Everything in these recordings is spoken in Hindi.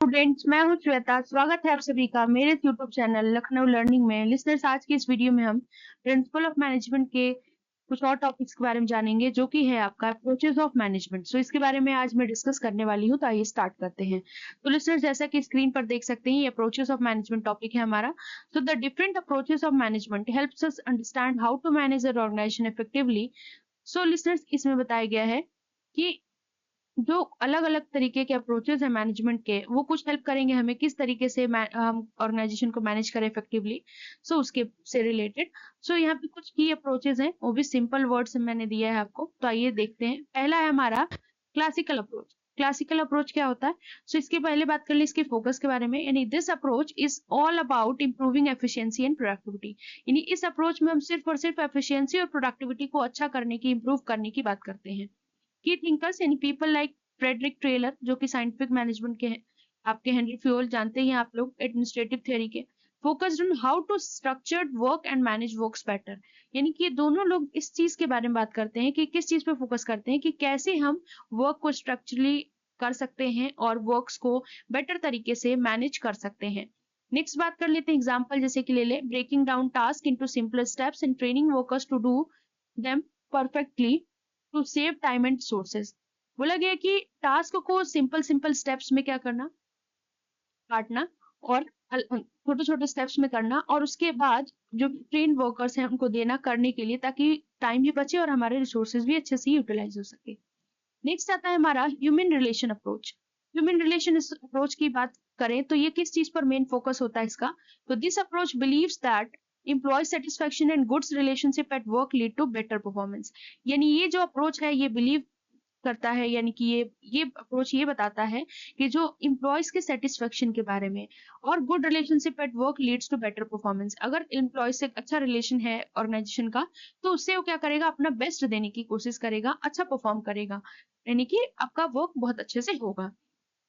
स्टूडेंट्स, मैं हूं श्वेता। स्वागत है आप सभी का मेरे यूट्यूब चैनल लखनऊ लर्निंग में। लिसनर्स, आज की इस वीडियो में हम प्रिंसिपल ऑफ मैनेजमेंट के कुछ और टॉपिक्स के बारे में जानेंगे, जो कि है आपका अप्रोचेस ऑफ मैनेजमेंट। सो इसके बारे में आज मैं डिस्कस करने वाली हूं, तो आइए स्टार्ट करते हैं। तो लिसनर्स, जैसा कि स्क्रीन पर देख सकते हैं, ये अप्रोचेस ऑफ मैनेजमेंट टॉपिक है हमारा। So the different approaches of management helps us understand how to manage an organisation effectively. So listeners, इसमें बताया गया है कि जो अलग-अलग तरीके के अप्रोचेस हैं मैनेजमेंट के, वो कुछ हेल्प करेंगे हमें किस तरीके से हम ऑर्गेनाइजेशन को मैनेज करें इफेक्टिवली। सो उसके से रिलेटेड यहाँ पे कुछ की अप्रोचेस हैं, वो भी सिंपल वर्ड्स में मैंने दिया है आपको। तो आइए देखते हैं। पहला है हमारा क्लासिकल अप्रोच। क्लासिकल अप्रोच क्या होता है? इसके पहले बात कर ले इसके फोकस के बारे में। यानी this approach is all about improving efficiency and productivity. यानी इस अप्रोच में हम सिर्फ और सिर्फ एफिशिएंसी और प्रोडक्टिविटी को अच्छा करने की, इंप्रूव करने की बात करते हैं। की थिंकर्स यानी पीपल लाइक फ्रेडरिक ट्रेलर, जो कि साइंटिफिक मैनेजमेंट के हैं। आपके हेनरी फ्यूल जानते ही हैं आप लोग, एडमिनिस्ट्रेटिव थ्योरी के। Focused on how to structured work and manage works better. यानी कि ये दोनों लोग इस चीज के बारे में बात करते हैं कि किस चीज पे फोकस करते हैं कि कैसे हम वर्क को स्ट्रक्चरली कर सकते हैं और वर्क्स को बेटर तरीके से मैनेज कर सकते हैं। नेक्स्ट बात कर लेते हैं एग्जाम्पल, जैसे कि ले ले breaking down task into simpler steps and training workers to do them perfectly to save time and resources. बोला गया कि टास्क को सिंपल सिंपल स्टेप्स में क्या करना, काटना, और छोटे छोटे स्टेप्स में करना, और उसके बाद जो ट्रेन वर्कर्स हैं उनको देना करने के लिए, ताकि टाइम भी बचे और हमारे रिसोर्सेज भी अच्छे से यूटिलाइज हो सके। नेक्स्ट आता है हमारा human relation approach. Human relation approach की बात करें तो ये किस चीज पर मेन फोकस होता है इसका? तो this approach believes that employee satisfaction and goods relationship at work lead to better performance. यानी ये जो अप्रोच है ये बिलीव करता है, यानी कि ये अप्रोच ये बताता है कि जो एम्प्लॉयज के सेटिस्फेक्शन के बारे में और good relationship at work leads to better performance. अगर एम्प्लॉय से अच्छा रिलेशन है ऑर्गेनाइजेशन का, तो उससे वो क्या करेगा, अपना बेस्ट देने की कोशिश करेगा, अच्छा परफॉर्म करेगा, यानी कि आपका वर्क बहुत अच्छे से होगा।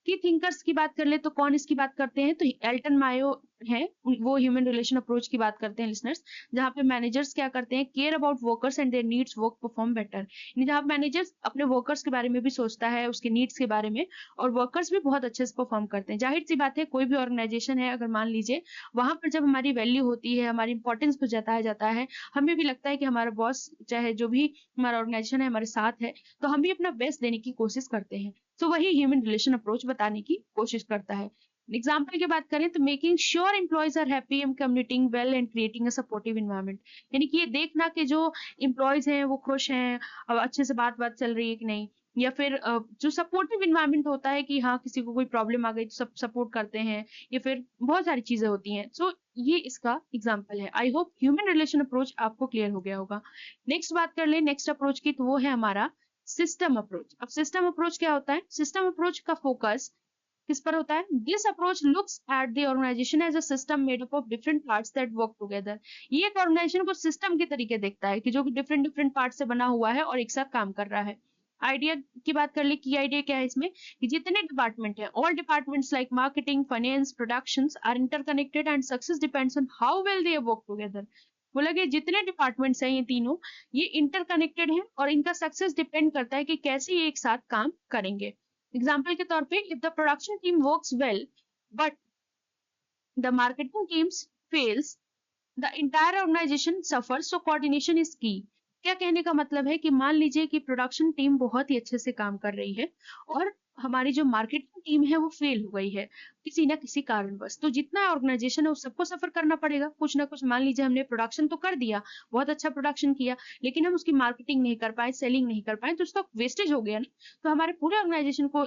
की थिंकर्स की बात कर ले तो कौन इसकी बात करते हैं? तो एल्टन मायो है, वो ह्यूमन रिलेशन अप्रोच की बात करते हैं लिसनर्स। जहाँ पे मैनेजर्स क्या करते हैं, care about workers and there needs work perform better. यानी जहाँ मैनेजर्स अपने वर्कर्स के बारे में भी सोचता है, उसके नीड्स के बारे में, और वर्कर्स भी बहुत अच्छे से परफॉर्म करते हैं। जाहिर सी बात है, कोई भी ऑर्गेनाइजेशन है, अगर मान लीजिए वहां पर जब हमारी वैल्यू होती है, हमारी इंपॉर्टेंस को जताया जाता है, हमें भी लगता है कि हमारा बॉस, चाहे जो भी हमारा ऑर्गेनाइजेशन है, हमारे साथ है, तो हम भी अपना बेस्ट देने की कोशिश करते हैं। तो वही ह्यूमन रिलेशन अप्रोच बताने की कोशिश करता है। एग्जाम्पल की बात करें तो making sure employees are happy and communicating well and creating a supportive environment. यानी कि ये देखना कि जो एम्प्लॉयज हैं वो खुश हैं, अच्छे से बात चल रही है कि नहीं, या फिर जो सपोर्टिव इन्वायरमेंट होता है कि हाँ, किसी को कोई प्रॉब्लम आ गई तो सब सपोर्ट करते हैं, या फिर बहुत सारी चीजें होती हैं। सो ये इसका एग्जाम्पल है। I hope human relation approach आपको क्लियर हो गया होगा। नेक्स्ट बात कर ले नेक्स्ट अप्रोच की, तो वो है हमारा सिस्टम अप्रोच। अब सिस्टम अप्रोच क्या होता है? सिस्टम अप्रोच का फोकस किस पर होता है? This approach looks at the organisation as a system made up of different parts that work together. ये एक ऑर्गेनाइजेशन को सिस्टम के तरीके देखता है कि जो डिफरेंट डिफरेंट पार्ट से बना हुआ है और एक साथ काम कर रहा है। आइडिया की बात कर ले, की आइडिया क्या है इसमें कि जितने डिपार्टमेंट है, all departments like marketing, finance, productions are interconnected and success depends on how well they work together. बोला कि जितने डिपार्टमेंट्स हैं ये तीनों, ये इंटरकनेक्टेड हैं और इनका सक्सेस डिपेंड करता है कि कैसे ये एक साथ काम करेंगे। एग्जाम्पल के तौर पे, if the production team works well but the marketing teams fails, the entire organisation suffer, so coordination is key. क्या कहने का मतलब है कि मान लीजिए कि प्रोडक्शन टीम बहुत ही अच्छे से काम कर रही है और हमारी जो मार्केटिंग टीम है वो फेल हो गई है किसी ना किसी कारणवश, तो जितना ऑर्गेनाइजेशन है वो सबको सफर करना पड़ेगा कुछ ना कुछ। मान लीजिए हमने प्रोडक्शन तो कर दिया, बहुत अच्छा प्रोडक्शन किया, लेकिन हम उसकी मार्केटिंग नहीं कर पाए, सेलिंग नहीं कर पाए, तो उसका वेस्टेज हो गया ना, तो हमारे पूरे ऑर्गेनाइजेशन को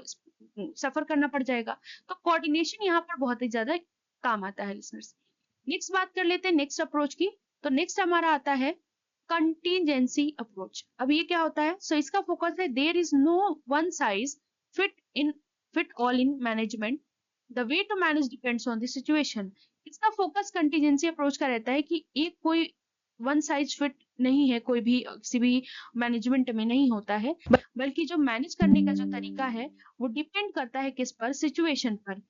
सफर करना पड़ जाएगा। तो कोऑर्डिनेशन यहाँ पर बहुत ही ज्यादा काम आता है लिसनर्स। नेक्स्ट बात कर लेते हैं नेक्स्ट अप्रोच की। तो नेक्स्ट हमारा आता है कंटीजेंसी अप्रोच। अब ये क्या होता है? सो इसका फोकस है there is no one size fit in fit all in management, the way to manage depends on the situation. इसका फोकस कंटीजेंसी अप्रोच का रहता है कि एक कोई वन साइज फिट नहीं है, कोई भी किसी भी मैनेजमेंट में नहीं होता है, बल्कि जो मैनेज करने का जो तरीका है वो डिपेंड करता है किस पर? सिचुएशन पर।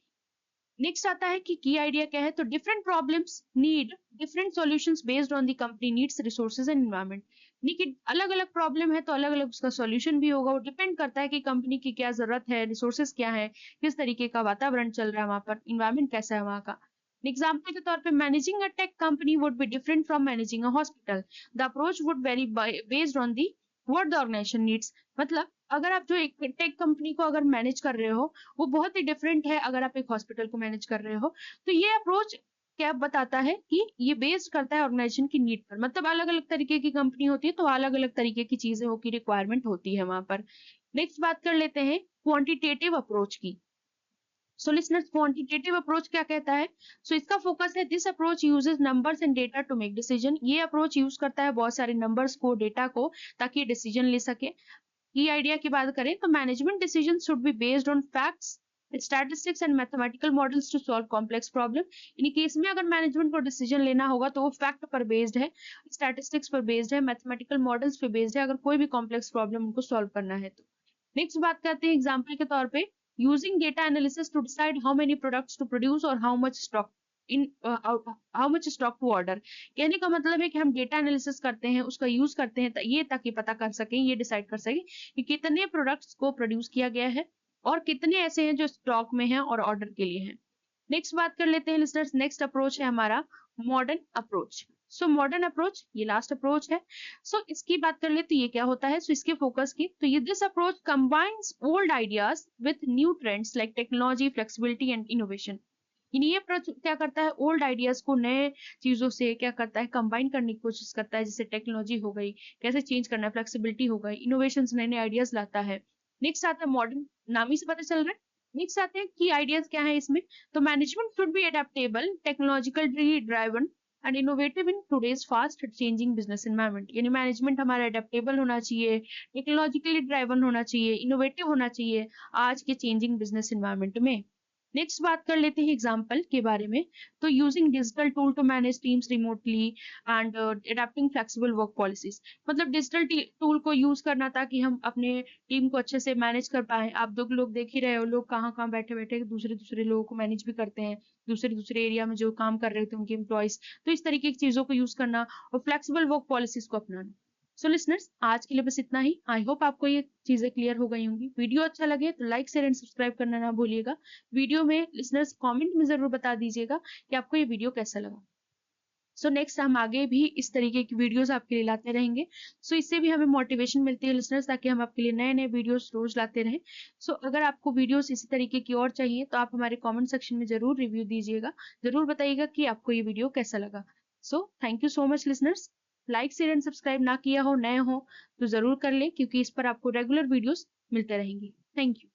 नेक्स्ट आता है कि की आइडिया क्या है? तो different problems need different solutions based on the company needs, resources and environment. यानी कि अलग अलग प्रॉब्लम है तो अलग अलग उसका सॉल्यूशन भी होगा। वो डिपेंड करता है कि कंपनी की क्या जरूरत है, रिसोर्सेज क्या है, किस तरीके का वातावरण चल रहा है वहां पर, इन्वायरमेंट कैसा है वहां का। एग्जाम्पल के तौर पे managing a tech company would be different from managing a hospital. The approach would very based on the what the organisation needs. मतलब अगर आप जो एक टेक कंपनी को अगर मैनेज कर रहे हो वो बहुत ही डिफरेंट है अगर आप एक हॉस्पिटल को मैनेज कर रहे हो। तो ये अप्रोच क्या बताता है कि ये बेस्ड करता है ऑर्गेनाइजेशन की नीड पर। मतलब अलग अलग तरीके की कंपनी होती है तो अलग अलग तरीके की चीजें हो की रिक्वायरमेंट होती है वहां पर। नेक्स्ट बात कर लेते हैं क्वांटिटेटिव अप्रोच की। सो लिसनर्स, क्वांटिटेटिव अप्रोच क्या कहता है? सो इसका फोकस है this approach uses numbers and data to make decision. ये अप्रोच यूज करता है बहुत सारे नंबर्स को, डेटा को, ताकि डिसीजन ले सके। की आइडिया की बात करें तो management decision should be based on facts, statistics and mathematical models to solve complex problem. यानी कि इसमें अगर मैनेजमेंट को डिसीजन लेना होगा तो वो फैक्ट पर बेस्ड है, स्टैटिस्टिक्स पर बेस्ड है, मैथमेटिकल मॉडल्स पर बेस्ड है, अगर कोई भी कॉम्प्लेक्स प्रॉब्लम उनको सॉल्व करना है तो। नेक्स्ट बात करते हैं एग्जाम्पल के तौर पे using data analysis to decide how many products to produce और how much stock in how much stock to order. कहने का मतलब है कि हम डेटा एनालिसिस करते हैं, उसका यूज करते हैं ये ताकि पता कर सकें, ये डिसाइड कर सकें कि कितने प्रोडक्ट्स को प्रोड्यूस किया गया है और कितने ऐसे हैं जो स्टॉक में हैं और ऑर्डर के लिए हैं। नेक्स्ट बात कर लेते हैं लिसनर्स, नेक्स्ट अप्रोच है हमारा modern approach. So modern approach ये लास्ट अप्रोच है। सो इसकी बात कर ले तो ये क्या होता है, सो इसके फोकस की तो ये this approach combines old ideas with new trends like technology, flexibility and innovation. यानी ये अप्रोच क्या करता है, ओल्ड आइडियाज को नए चीजों से क्या करता है, कंबाइन करने की कोशिश करता है। जैसे टेक्नोलॉजी हो गई, कैसे चेंज करना है, फ्लेक्सिबिलिटी हो गई, इनोवेशन, नए नए आइडियाज लाता है। नेक्स्ट आता है मॉडर्न, नाम ही से पता चल रहा है। नेक्स्ट आते हैं की आइडियाज क्या है इसमें, तो management should be adaptable, technologically driven and innovative in today's fast changing business environment. यानी मैनेजमेंट हमारा एडेप्टेबल होना चाहिए, टेक्नोलॉजिकली ड्राइवन होना चाहिए, इनोवेटिव होना चाहिए आज के चेंजिंग बिजनेस एनवायरनमेंट में। नेक्स्ट बात कर लेते हैं एग्जाम्पल के बारे में, तो using digital tool to manage teams remotely and adapting flexible work policies. मतलब डिजिटल टूल को यूज करना ताकि हम अपने टीम को अच्छे से मैनेज कर पाए। आप दो लोग देख ही रहे हो, लोग कहाँ कहाँ बैठे बैठे दूसरे दूसरे लोगों को मैनेज भी करते हैं, दूसरे दूसरे एरिया में जो काम कर रहे होते हैं उनके एम्प्लॉयज। तो इस तरीके की चीजों को यूज करना और फ्लेक्सिबल वर्क पॉलिसीज को अपनाना। सो लिसनर्स, आज के लिए बस इतना ही। आई होप आपको ये चीजें क्लियर हो गई होंगी। वीडियो अच्छा लगे तो लाइक शेयर एंड सब्सक्राइब करना ना भूलिएगा। वीडियो में लिसनर्स कमेंट में जरूर बता दीजिएगा कि आपको ये वीडियो कैसा लगा। सो नेक्स्ट हम आगे भी इस तरीके की वीडियोस आपके लिए लाते रहेंगे। सो इससे भी हमें मोटिवेशन मिलती है लिसनर्स, ताकि हम आपके लिए नए नए वीडियोस रोज लाते रहें। सो अगर आपको वीडियोस इसी तरीके की और चाहिए तो आप हमारे कमेंट सेक्शन में जरूर रिव्यू दीजिएगा, जरूर बताइएगा कि आपको ये वीडियो कैसा लगा। So thank you so much listeners. Like share and subscribe ना किया हो, नए हो तो जरूर कर ले, क्योंकि इस पर आपको रेगुलर वीडियोस मिलते रहेंगे। Thank you.